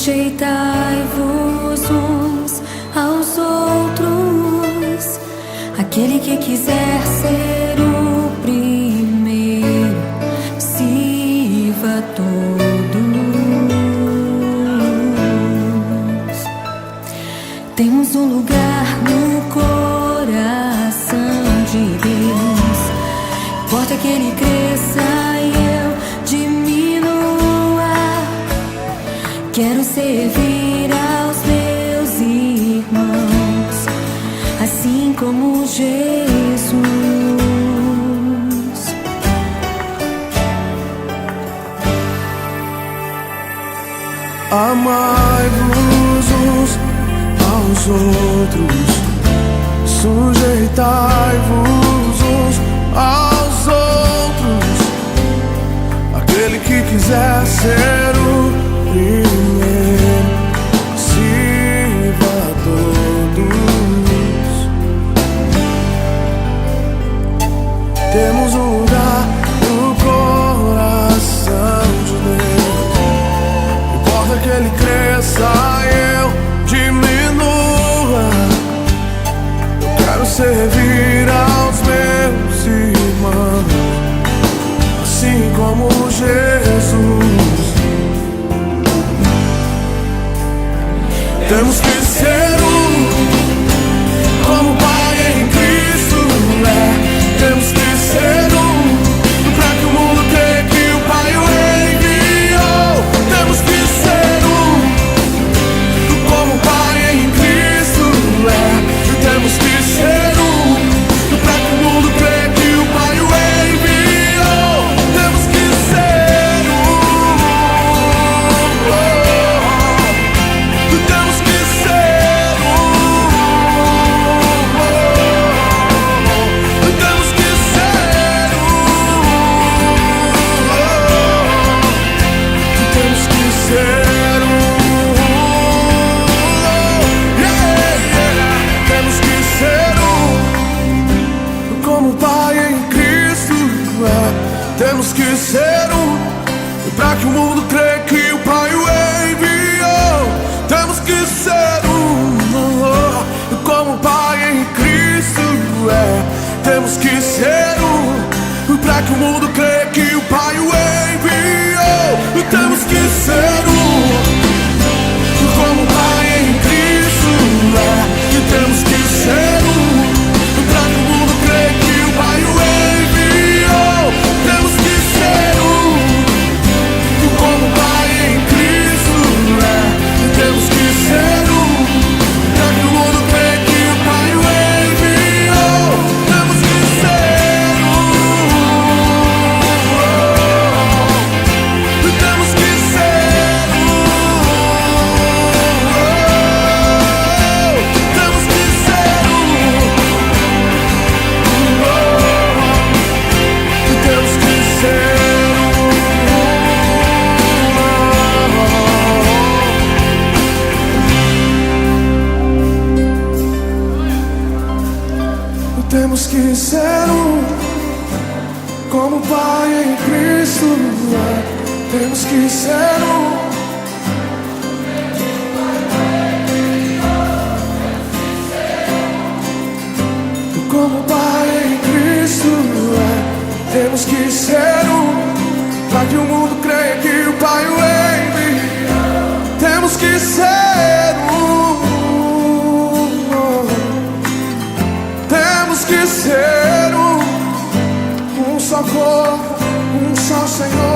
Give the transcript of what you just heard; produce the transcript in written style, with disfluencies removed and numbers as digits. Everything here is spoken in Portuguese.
Sujeitai-vos uns aos outros. Aquele que quiser ser o primeiro, sirva a todos. Temos um lugar no coração de Deus. Importa que Ele cresça e eu diminua. Quero servir aos meus irmãos, assim como Jesus. Amai-vos uns aos outros, sujeitai-vos uns aos outros. Aquele que quiser ser o primeiro, sirva a todos. Temos um lugar no coração de Deus. Importa que Ele cresça e eu diminua. Eu quero servir aos meus irmãos, assim como Jesus. Temos que ser como o Pai em Cristo é. Temos que ser pra que o mundo creia que o Pai o enviou. Temos que ser como o Pai em Cristo é. Temos que ser pra que o mundo creia que o Pai o enviou. Temos que ser temos que ser temos que ser temos que ser temos que ser como o Pai em Cristo é. Temos que ser pra que o mundo creia que o Pai o enviou. Temos que ser como o Pai em Cristo é. Temos que ser pra que o mundo creia que o Pai o enviou. Temos que ser como o Pai em Cristo é. Temos que ser pra que o mundo creia que o Pai o enviou. Temos que ser como o Pai em Cristo é. Temos que ser pra que o mundo creia que o Pai o enviou. Temos que ser temos que ser temos que ser temos que ser temos que ser como o Pai em Cristo é. Temos que ser como o Pai em Cristo é. Temos que ser para que o mundo creia que o Pai o enviou. Temos que ser temos que ser um só corpo, um só Senhor.